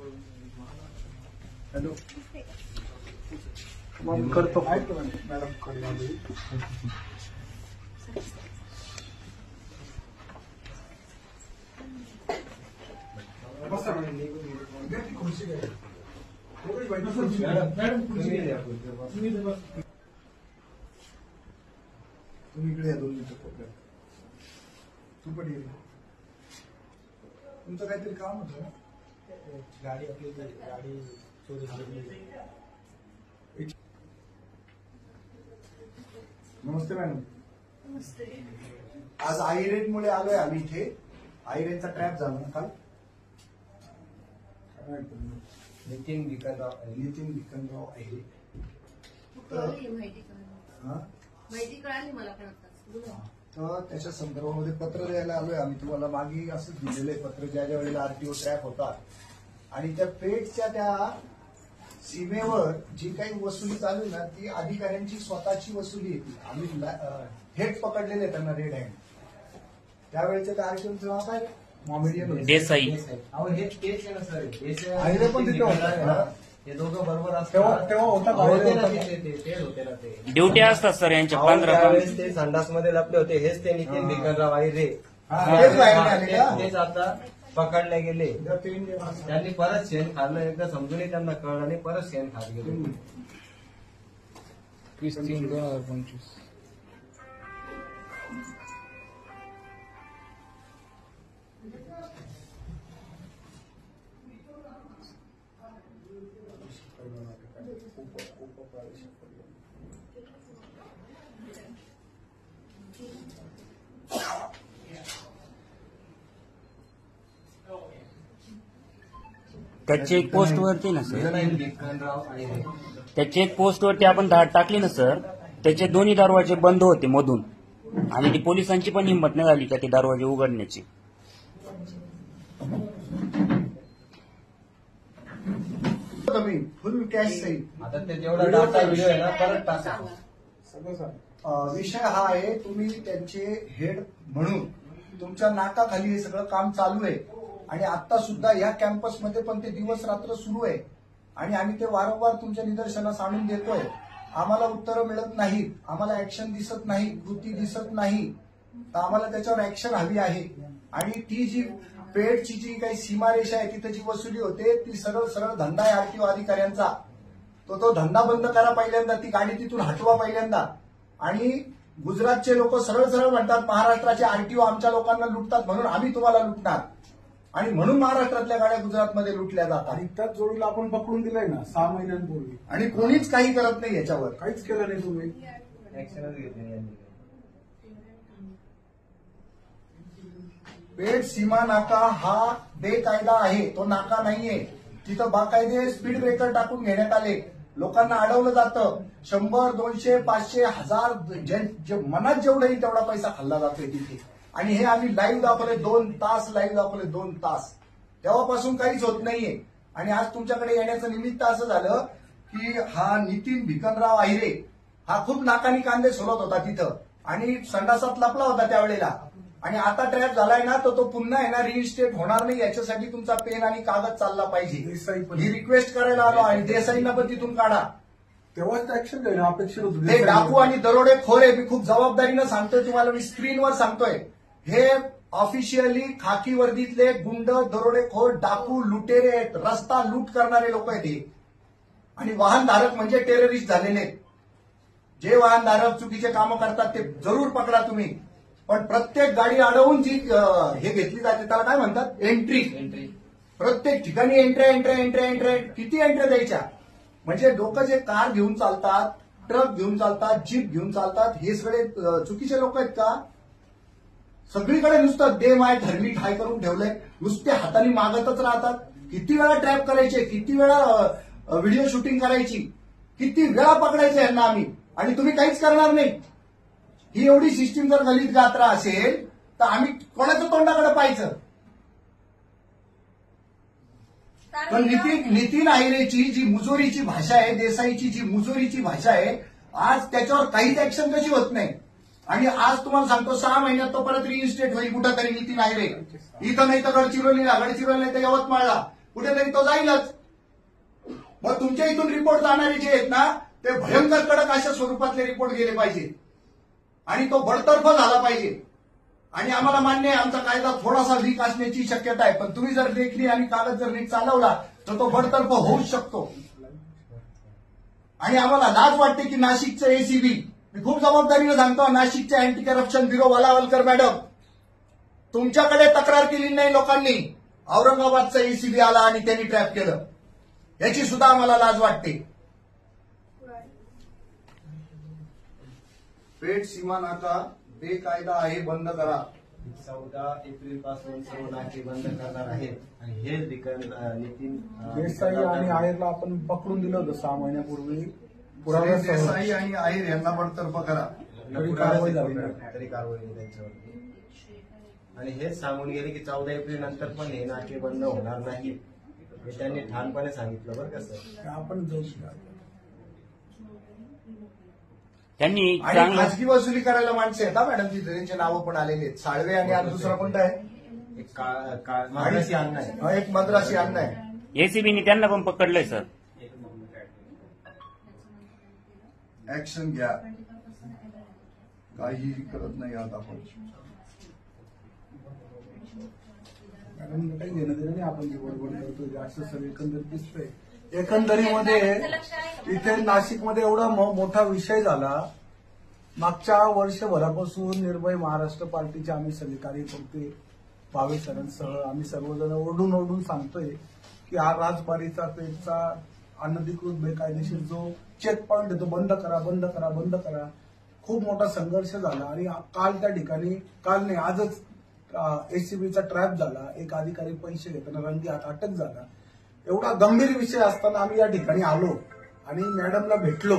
Hello, मग करतो madam कडे. तुम्ही इकडे या 2 मिनिटं. तू पण ये. तुमचं काहीतरी काम होतं ना? गाडी आपली गाडी चोरी झाली. नमस्ते मॅडम. नमस्ते. आज आयरेनमुळे आलोय आम्ही इथे. आयरेनचा ट्रॅप झाला ना काल. नितीन भिकनराव आहे. माहिती कळाली मला पण आता. तर त्याच्या संदर्भामध्ये पत्र द्यायला आलोय आम्ही तुम्हाला. मागे असंच दिलेलं आहे पत्र, ज्या ज्या वेळेला आरटीओ ट्रॅप होता आणि त्या पेठच्या त्या सीमेवर जी काही वसुली चालू आहे ना, ती अधिकाऱ्यांची स्वतःची वसुली येते. आम्ही हेच पकडलेले त्यांना रेड हँड. त्यावेळेच्या त्या आरटीओचं नाव काय? मॉमेडियन देसाई. अहो हे केस आहे ना सर. आयरे पण तिथे होता. हे दोघं बरोबर असतात. तेव्हा होता होते ना ते ड्युट्या असतात सर यांच्या 15 ते संडास मध्ये लपले होते. हेच ते नितीन भिकनराव आयरे तेच आता पकडले गेले. त्यांनी परत शेण खाल्लं. एकदा समजूनही त्यांना कळलं नाही, परत शेण खात गेले. 20-3-2025. त्या चेक पोस्ट वरती ना सर, भिकनराव आयरे त्या चेक पोस्ट वरती आपण धाड टाकली ना सर, त्याचे दोन्ही दरवाजे बंद होते मधून. आणि ती पोलिसांची पण हिंमत नाही झाली का ते दरवाजे उघडण्याची. फुल कॅश सही. आता ते जेवढा डाटा व्हिडिओ आहे ना परत टाका. विषय हा आहे, तुम्ही त्यांचे हेड म्हणून तुमच्या नाकाखाली हे सगळं काम चालू आहे. आणि आता सुद्धा या कॅम्पसमध्ये पण ते दिवस रात्र सुरू आहे. आणि आम्ही ते वारंवार तुमच्या निदर्शनास आणून देतोय. आम्हाला उत्तरं मिळत नाहीत, आम्हाला ऍक्शन दिसत नाही, कृती दिसत नाही. तर आम्हाला त्याच्यावर ऍक्शन हवी आहे. आणि ती जी पेठची जी काही सीमारेषा आहे तिथे जी वसुली होते ती सरळ सरळ धंदा आहे आरटीओ अधिकाऱ्यांचा. तो धंदा बंद करा पहिल्यांदा, ती गाडी तिथून हटवा पहिल्यांदा. आणि गुजरातचे लोक सरळ सरळ म्हणतात महाराष्ट्राचे आरटीओ आमच्या लोकांना लुटतात म्हणून आम्ही तुम्हाला लुटणार. आणि म्हणून महाराष्ट्रातल्या गाड्या गुजरातमध्ये लुटल्या जातात. आणि त्याच जोडीला आपण पकडून दिलाय ना 6 महिन्यांपूर्वी. आणि कोणीच काही करत नाही याच्यावर. काहीच केलं नाही तुम्ही. ऍक्शनच घेतली यांनी. पेठ सीमा नाका हा बेकायदा आहे, तो नाका नाहीये. तिथं बाकायदे स्पीड ब्रेकर टाकून घेण्यात आले. लोकांना अडवलं जातं. 100, 200, 500, 1000 मनात जेवढं येईल तेवढा पैसा खाल्ला जातोय तिथे. आणि हे आम्ही लाईव्ह दाखवले 2 तास, लाईव्ह दाखवले 2 तास. तेव्हापासून काहीच होत नाहीये. आणि आज तुमच्याकडे येण्याचं निमित्त असं झालं की हा नितीन भिकनराव आहिरे हा खूप नाकानी कांदे सोलत होता तिथं आणि संडासात लपला होता त्यावेळेला. आणि आता ट्रॅप झालाय ना, तो पुन्हा आहे ना रिइन्स्टेट होणार नाही. याच्यासाठी तुमचा पेन आणि कागद चालला पाहिजे. ही रिक्वेस्ट करायला आलो. आणि देसाईंना पण तिथून काढा. तेव्हाच ऍक्शन घेणं अपेक्षित होतं. ते डाकू आणि दरोडेखोर आहे. मी खूप जबाबदारीनं सांगतोय तुम्हाला, मी स्क्रीनवर सांगतोय. हे ऑफिशियली खाकी वर्दीतले गुंड, दरोडेखोर, डाकू, लुटेरे आहेत. रस्ता लूट करणारे लोक आहेत हे. आणि वाहनधारक म्हणजे टेररिस्ट झालेले. जे वाहनधारक चुकीचे कामं करतात ते जरूर पकडा तुम्ही. पण प्रत्येक गाडी अडवून जी हे घेतली जाते त्याला काय म्हणतात? एंट्री. प्रत्येक ठिकाणी एंट्र्या. किती एंट्र्या द्यायच्या? म्हणजे लोक जे कार घेऊन चालतात, ट्रक घेऊन चालतात, जीप घेऊन चालतात, हे सगळे चुकीचे लोक आहेत का? सगळीकडे नुसतं दे माय धर्मी ठाय करून ठेवलंय. नुसते हाताने मागतच राहतात. किती वेळा ट्रॅप करायचे, किती वेळा व्हिडिओ शूटिंग करायची, किती वेळा पकडायचे यांना आम्ही. आणि तुम्ही काहीच करणार नाही. ही एवढी सिस्टीम जर गलित गात्रा असेल तर आम्ही कोणाच्या तोंडाकडे पाहायचं? पण नितीन आहिरेची जी मुजोरीची भाषा आहे, देसाईची जी मुजोरीची भाषा आहे, आज त्याच्यावर काहीच ऍक्शन कशी होत नाही. आणि आज तुम्हाला सांगतो 6 महिन्यात तो परत रिइन्स्टेट होईल कुठंतरी नितीन आहिरे. इथं नाही तर गडचिरोलीला नाही तर यवतमाळला. कुठेतरी तो जाईलच. मग तुमच्या इथून रिपोर्ट जाणारे जे आहेत ना ते भयंकर कडक अशा स्वरूपातले रिपोर्ट गेले पाहिजे आणि तो बडतर्फ झाला पाहिजे. आणि आम्हाला मान्य आहे आमचा कायदा थोडासा वीक असण्याची शक्यता आहे, पण तुम्ही जर लेखणी आणि कागद जर नीट चालवला तर तो बडतर्फ होऊच शकतो. आणि आम्हाला लाज वाटते की नाशिकचं एसीबी, मी खूप जबाबदारीने सांगतो, नाशिकचे anti corruption bureau Walawalkar madam, तुमच्याकडे तक्रार केली नाही लोकांनी. औरंगाबादचा एसीबी आला आणि त्यांनी ट्रॅप केलं, याची सुद्धा आम्हाला लाज वाटते. पेठ सीमा नाका बेकायदा आहे, बंद करा. 14 एप्रिल पासून सर्व नाके बंद करणार आहेत आणि हेच ठिकाण नितीन देसाई आणि आयरला आपण पकडून दिलं होतं 6 महिन्यापूर्वी. सुरेश पुराव्यासह देसाई आणि आहिर यांना बडतर्फ करा. तरी कारवाई झाली नाही. तरी कारवाई नाही त्यांच्यावरती. आणि हेच सांगून गेले की 14 एप्रिल नंतर पण हे नाके बंद होणार नाही, हे त्यांनी ठामपणे सांगितलं बरं का सर. आपण जाऊ शकतो. त्यांनी आणि चांगलं खाजगी वसुली करायला माणसं आहेत ना मॅडम, तिथे त्यांचे नावं पण आलेले आहेत. साळवे आणि आज दुसरा कोणता आहे, एक मागाशी अन्न आहे. हा, एक मद्रासी अन्न आहे. एसीबीने त्यांना पण पकडलंय सर. ऍक्शन घ्या, काही करत नाही आहात आपण. मॅडम काही घेणं देणं नाही, आपण जी बडबड करतो जास्त सगळं एकंदरीत दिसतंय. एकंदरीमध्ये इथे नाशिकमध्ये एवढा मोठा विषय झाला. मागच्या वर्षभरापासून निर्भय महाराष्ट्र पार्टीचे आम्ही सगळे कार्यकर्ते भावे सरांसह आम्ही सर्वजण ओरडून सांगतोय की हा राजबारीचा पेठचा अनधिकृत बेकायदेशीर जो चेक पॉईंट आहे तो बंद करा, बंद करा, बंद करा. खूप मोठा संघर्ष झाला आणि काल त्या ठिकाणी, काल नाही आजच एसीबीचा ट्रॅप झाला. एक अधिकारी पैसे घेताना रंगी हात अटक झाला. एवढा गंभीर विषय असताना आम्ही या ठिकाणी आलो आणि मॅडमला भेटलो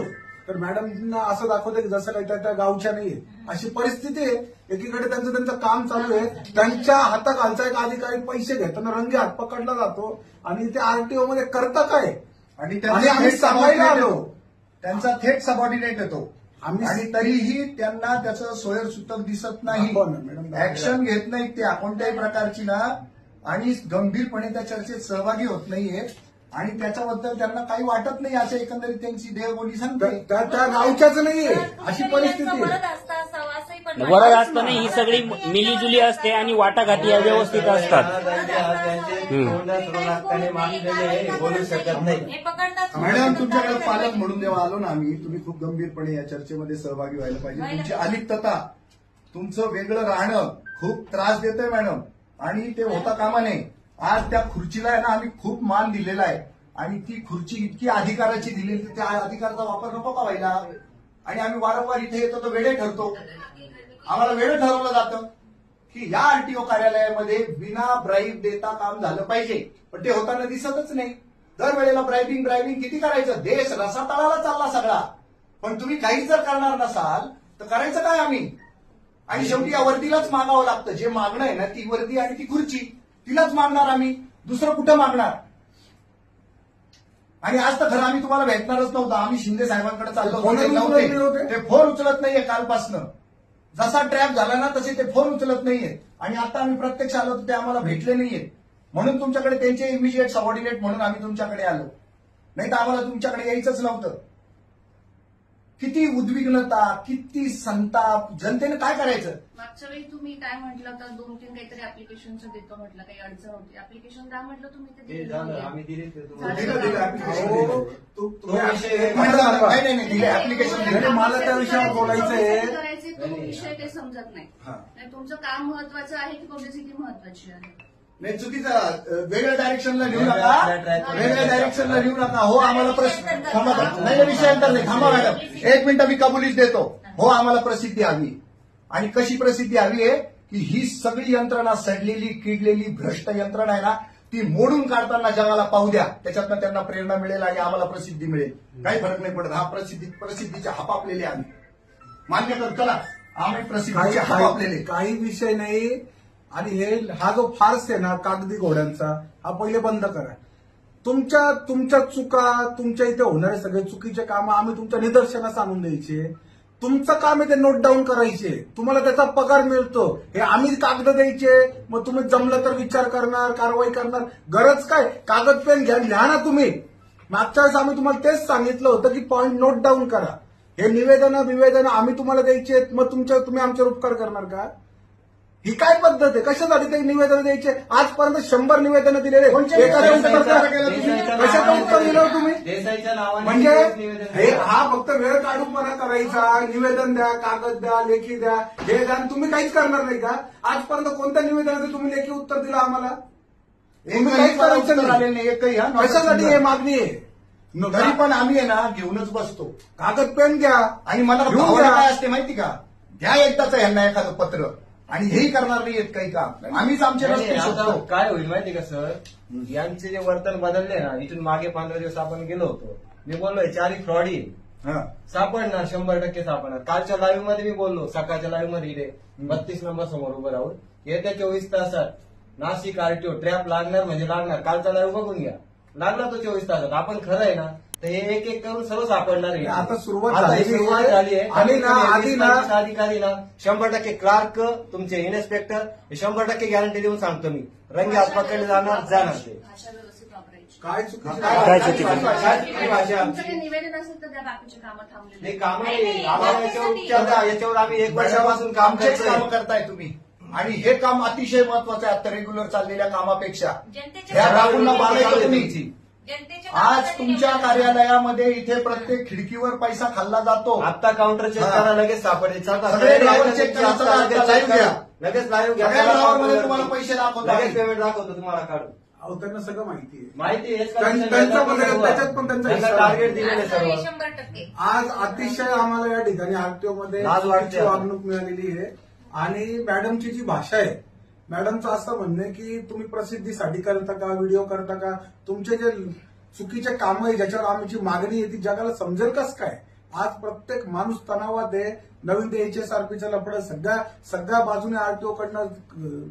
तर मॅडमना असं दाखवतं की जसं काही त्या गावच्या नाहीये अशी परिस्थिती आहे. एकीकडे त्यांचं काम चालू आहे, त्यांच्या हाताखालचा एक अधिकारी पैसे घेताना रंगी हात पकडला जातो आणि ते आरटीओ मध्ये करता काय आणि आम्ही सांगायला आलो. त्यांचा थेट सबऑर्डिनेट येतो आम्ही आणि तरीही त्यांना त्याचं सोयर सूतक दिसत नाही, हो ना, मॅडम. ऍक्शन घेत नाहीत त्या कोणत्याही प्रकारची ना, आणि गंभीरपणे त्या चर्चेत सहभागी होत नाहीये आणि त्याच्याबद्दल त्यांना काही वाटत नाही असं एकंदरीत त्यांची देहबोली सांगते. त्या गावच्याच नाहीये अशी परिस्थिती आहे. वरद असताना ही सगळी मिलीजुली असते आणि वाटाघाटी या व्यवस्थित असतात. बोलू शकत नाही. मॅडम तुमच्याकडे पालक म्हणून जेव्हा आलो ना आम्ही, तुम्ही खूप गंभीरपणे या चर्चेमध्ये सहभागी व्हायला पाहिजे. तुमची अलिप्तता, तुमचं वेगळं राहणं खूप त्रास देतंय मॅडम आणि ते होता कामा नये. आज त्या खुर्चीला आहे ना आम्ही खूप मान दिलेला आहे आणि ती खुर्ची इतकी अधिकाराची दिलेली तर त्या अधिकाराचा वापर नको का व्हायला. आणि आम्ही वारंवार इथे येतो तर वेडे ठरतो. आम्हाला वेळ ठरवलं जातं की या आरटीओ कार्यालयामध्ये बिना ब्राईब देता काम झालं पाहिजे, पण ते होताना दिसतच नाही. दरवेळेला ब्रायबिंग किती करायचं, देश रसातळाला चालला सगळा. पण तुम्ही काहीच जर करणार नसाल तर करायचं काय आम्ही. आणि शेवटी या वर्दीलाच मागावं लागतं. जे मागणं आहे ना ती वर्दी आणि ती खुर्ची तिलाच मागणार आम्ही, दुसरं कुठं मागणार. आणि आज तर खरं आम्ही तुम्हाला भेटणारच नव्हतं. आम्ही शिंदे साहेबांकडे चाललो नव्हते, ते फोन उचलत नाहीये कालपासनं. जसा ट्रॅप झाला ना तसे ते फोन उचलत नाहीये आणि आता आम्ही प्रत्यक्ष आलो तर ते आम्हाला भेटले नाहीये. म्हणून तुमच्याकडे त्यांचे इमिजिएट सबऑर्डिनेट म्हणून आम्ही तुमच्याकडे आलो, नाही तर आम्हाला तुमच्याकडे यायचंच नव्हतं. किती उद्विग्नता, किती संताप, जनतेने काय करायचं. मागच्या वेळी तुम्ही काय म्हटलं तर 2-3 काहीतरी ऍप्लिकेशनचं देतो म्हटलं, काही अडचण होती, ऍप्लिकेशन द्या म्हटलं, तुम्ही ते ते दिले झालं, नव्हते. आम्ही दिले ते दिलं, तुम्हाला. application हो, दिलं. नाही दिले ऍप्लिकेशन नाही, दिले. मला त्या विषयावर बोलायचंय. करायचे तो विषय काही समजत नाही. हा. नाही, तुमचं काम महत्वाचं आहे की पब्लिसिटी महत्वाची आहे. नाही चुकीचा, वेगळ्या डायरेक्शनला लिहू नका, वेगळ्या डायरेक्शनला लिहू नका. हो आम्हाला थांबा, नाही विषयांतर नाही, थांबा मॅडम 1 मिनिट, मी कबुलीच देतो. हो आम्हाला प्रसिद्धी हवी आणि कशी प्रसिद्धी हवी आहे की ही सगळी यंत्रणा सडलेली, किडलेली, भ्रष्ट यंत्रणा आहे ना ती मोडून काढताना जगाला पाहू द्या. त्याच्यातनं त्यांना प्रेरणा मिळेल आणि आम्हाला प्रसिद्धी मिळेल. काही फरक नाही पडत. हा प्रसिद्धीचे हापापलेले आम्ही मान्य करतो ना, आम्ही प्रसिद्धीचे हापापलेले. काही विषय नाही. आणि हा जो फार्स आहे ना कागदी घोड्यांचा, हा पहिले बंद करा. तुमच्या चुका, तुमच्या इथे होणारे सगळे चुकीचे कामं आम्ही तुमच्या निदर्शनास आणून द्यायचे. तुमचं काम आहे ते नोट डाऊन करायचे, तुम्हाला त्याचा पगार मिळतो. हे आम्ही कागद द्यायचे, मग तुम्ही जमलं तर विचार करणार, कारवाई करणार. गरज काय, कागद पेन घ्या, लिहा ना तुम्ही. मागच्या वेळेस आम्ही तुम्हाला तेच सांगितलं होतं की पॉईंट नोट डाऊन करा. हे निवेदन आम्ही तुम्हाला द्यायचे, मग तुम्ही आमच्यावर उपकार करणार का? ही काय पद्धत आहे? कशासाठी ते निवेदन द्यायचे? आजपर्यंत 100 निवेदनं दिलेले, एखादं उत्तर कशाचं उत्तर दिलं तुम्ही? देसाईच्या नावाने म्हणजे निवेदन हे हा फक्त वेळ काढूपणा करायचा, निवेदन द्या, कागद द्या, लेखी द्या, हे द्या, आणि तुम्ही काहीच करणार नाही का? आजपर्यंत कोणत्या निवेदनाचं तुम्ही लेखी उत्तर दिलं आम्हाला? तुम्ही काहीच करायचं आलेलं नाही. नाही एकही. हा कशासाठी हे मागणी आहे? तरी पण आम्ही आहे ना घेऊनच बसतो. कागद पेन घ्या. आणि मला घेऊन भावना द्या. काय असते माहिती का, द्या एकदाच यांना एखादं पत्र, आणि हेही करणार नाहीयेत काही काम. आम्हीच आमचे नाही, रस्ते आता शोधतो. काय होईल माहिती का सर, यांचे जे वर्तन बदलले ना, इथून मागे 15 दिवस आपण गेलो होतो, मी बोललोय 4 फ्रॉडी हा. सापडणार, 100% सापडणार. कालच्या लाईव्ह मध्ये मी बोललो, सकाळच्या लाईव्ह मध्ये इथे 32 नंबर समोर उभं राहून येत्या 24 तासात नाशिक आरटीओ ट्रॅप लागणार म्हणजे लागणार. कालचा लाईव्ह बघून घ्या, लागला तो 24 तासात. आपण खरं आहे ना, तर हे एक एक करून सर्व सापडणार आहे. आता सुरुवात आता ही झालेली सुरुवात आहे. झाली आहे. आणि ना, आधी ना, अधिकारी ना 100% क्लार्क, तुमचे इन्स्पेक्टर, हे 100% गॅरंटी देऊन सांगतो मी, रंगे हात पकडले जाणार ते. भाषा व्यवस्थित वापरायची. काय चुकीचं काय चुकीचं? काय भाषा तुमचं काही निवेदन असेल तर त्या बाकीचे कामं थांबलेले हे काम आहे. आम्हाला याच्यावर उपचार द्या. याच्यावर आम्ही 1 वर्षापासून काम आमचेच करतोय. काम करताय तुम्ही, आणि हे काम अतिशय महत्वाचं आहे आता रेग्युलर चाललेल्या कामापेक्षा. जनतेच्या ह्या राहुलला मारायचं तुम्ही. जनतेच्या आज तुमच्या कार्यालयामध्ये इथे प्रत्येक खिडकीवर पैसा खाल्ला जातो. आता काउंटर चेक हा. करा, लगेच सापडेल. सगळे ड्रायव्हर चेक करा, चला, आता live घ्या. लगेच लाईव्ह घ्या. सगळ्या ड्रायव्हरमध्ये तुम्हाला पैसे दाखवतो लगेच आम्ही. पेमेंट दाखवतो तुम्हाला काढून. अहो, त्यांना सगळं माहिती आहे. माहिती आहे त्यांचं पण त्याच्यात पण त्यांचा हिस्सा टार्गेट आहे. दिलेले सर्व. 100%. आज अतिशय आम्हाला या ठिकाणी आरटीओ मध्ये लाज वाटते चुकीची वागणूक मिळालेली आहे. आणि मॅडमची जी भाषा आहे, मॅडमचं असं म्हणणं आहे की तुम्ही प्रसिद्धीसाठी करता का, व्हिडिओ करता का, तुमचे जे चुकीचे काम आहे ज्याच्यावर आमची मागणी आहे ती जगाला समजेल कस काय? आज प्रत्येक माणूस तणावात आहे. नवीन ते HSRPचं लफडं सगळ्या बाजूने आरटीओ कडनं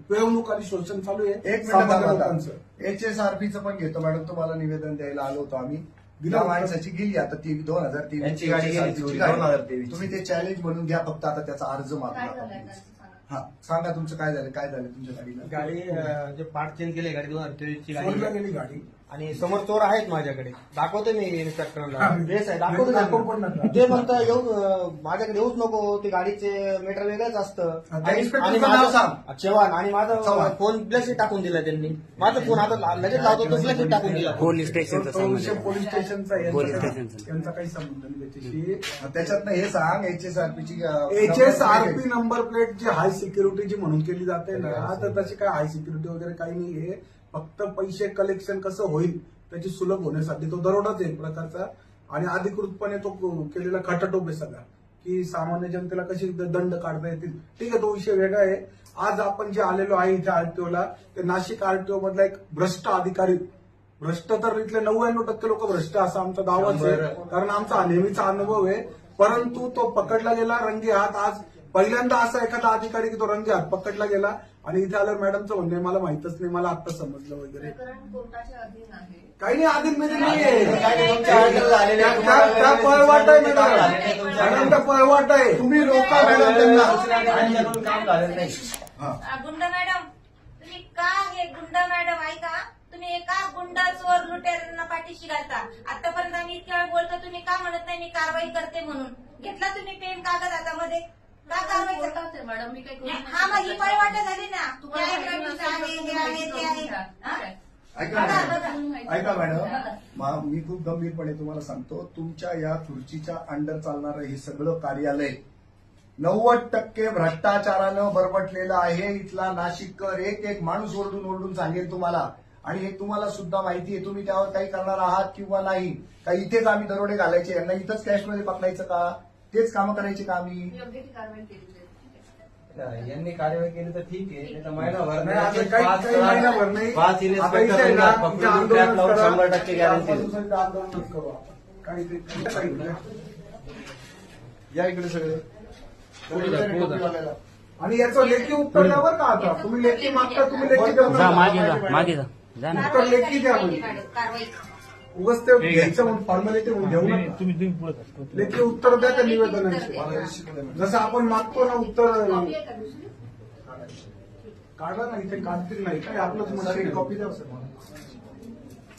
पिळवणूक आणि शोषण चालू आहे. एक सामान्य मिनिट लोकांचं. HSRPचं पण घेतो मॅडम, तुम्हाला निवेदन द्यायला आलो होतो आम्ही. दिलं या होतं. माणसाची गेली आता ती 2023 यांची गाडी गेली, HSRP ची चोरी, गाडी. 2023. तुम्ही ते चॅलेंज म्हणून घ्या, फक्त आता त्याचा अर्ज मागू काय नका. झालंय त्याचं सांगा. हा, सांगा तुमचं काय झालं तुमच्या गाडीला. गाडी जे पार्ट चेंज केली गाडी 2023 ची गाडी चोरीला आहे. गेली गाडी. आणि समोर चोर आहेत माझ्याकडे, दाखवतो मी इन्स्पेक्टरला. हा. ड्रेस आहे, दाखवतो दाखव पण त्यांना. नका. ते म्हणतं येऊ माझ्याकडे येऊच नको, ते गाडीचे मीटर वेगळंच असतं. त्या आणि इन्स्पेक्टरचं नाव सांग. चव्हाण, आणि माझा चव्हाण. फोन ब्लॅकशीट टाकून दिला त्यांनी. माझा फोन आता लगेच लावतो, तो ब्लॅकशीट टाकून दिला. पोलीस स्टेशनचा तो विषय संबंध. पोलीस स्टेशनचा आहे. पोलीस यांचा स्टेशनचा. यांचा काही संबंध नाही त्याच्याशी. त्याच्यातनं हे सांग HSRPची HSRP नंबर प्लेट जी हाय सिक्युरिटीची म्हणून केली जाते ना, तर तशी काय हाय सिक्युरिटी वगैरे काही नाहीये. फक्त पैसे कलेक्शन कसं होईल त्याची सुलभ होण्यासाठी तो दरोडाच आहे एक प्रकारचा. आणि अधिकृतपणे तो केलेला खटाटोप आहे सगळा, की सामान्य जनतेला कशी दंड काढता येतील. ठीक आहे, तो विषय वेगळा आहे. आज आपण जे आलेलो आहे इथे आरटीओला, ते नाशिक आरटीओ मधला एक भ्रष्ट अधिकारी, भ्रष्ट तर इथले 99% लोक भ्रष्ट असा आमचा दावाच आहे, कारण आमचा हा नेहमीचा अनुभव आहे. परंतु तो पकडला गेला रंगे हात. आज पहिल्यांदा असा एखादा अधिकारी की तो रंगे हात पकडला गेला. आणि इथे आल्यावर मॅडमचं म्हणणं मला माहितच नाही, मला आता समजलं वगैरे. प्रकरण कोर्टाच्या अधीन आहे. काही नाही, आधीन मध्ये नाहीये. तुमच्या order झालेल्या त्या पळवाट आहे मॅडम, त्या पळवाट आहे. तुम्ही रोका मॅडम त्यांना. त्यांच्याकडून काम झालेलं नाही. गुंड मॅडम, तुम्ही का हे गुंड मॅडम ऐका, तुम्ही एका गुंडा चोर लुटेरांना पाठीशी घालता. आतापर्यंत आम्ही इतक्या वेळ बोलतो, तुम्ही का म्हणत नाही मी कारवाई करते म्हणून? घेतला तुम्ही पेन कागद हातामध्ये, का कारवाई करता? कोर्टात आहे मॅडम, मी काही करू नाही हा, मग ही पळवाट झाली ना. तुम्हाला हे माहिती आहे, नसेल तर हे आहे, तुम्ही ते आहे. घ्या. हा? ठीक आहे. ऐका बघा, मॅडम, बघा. ऐका मॅडम, मी खूप गंभीरपणे तुम्हाला सांगतो, तुमच्या या खुर्चीच्या अंडर चालणारं हे सगळं कार्यालय 90% भ्रष्टाचारानं बरबटलेलं आहे. इथला नाशिककर एक माणूस ओरडून सांगेल तुम्हाला. आणि हे तुम्हाला सुद्धा माहिती आहे. तुम्ही त्यावर काही करणार आहात किंवा नाही. का इथेच आम्ही दरोडे घालायचे, यांना इथंच कॅशमध्ये पकडायचं का? तेच कामं करायची का आम्ही? योग्य ती कारवाई केली जाईल. ठीक आहे. यांनी कार्यवाही केली तर ठीक आहे, नाही तर महिनाभर नाही, आता काही महिनाभर नाही. 5 आता इथे इन्स्पेक्टर आहे ना, पकडून इथे आंदोलन ट्रॅप लावून करा. 100% गॅरंटी. आंदोलनच करू आपण. काही या इकडे सगळे. आणि याचं लेखी उत्तर द्या बरं का आता. तुम्ही लेखी मागता, तुम्ही लेखी द्या. जा मागे जा, मागे जा, जा ना. उत्तर लेखी द्या म्हणजे. कारवाई. उगाच ते घ्यायचं म्हणून फॉर्मॅलिटी म्हणून घेऊ नका. लेखी उत्तर द्या त्या निवेदनाची. जसं आपण मागतो ना उत्तर कॉपी आहे का दुसरी? काढा ना, इथे काढतील नाही काय आपलंच मशीन कॉपी द्या सर.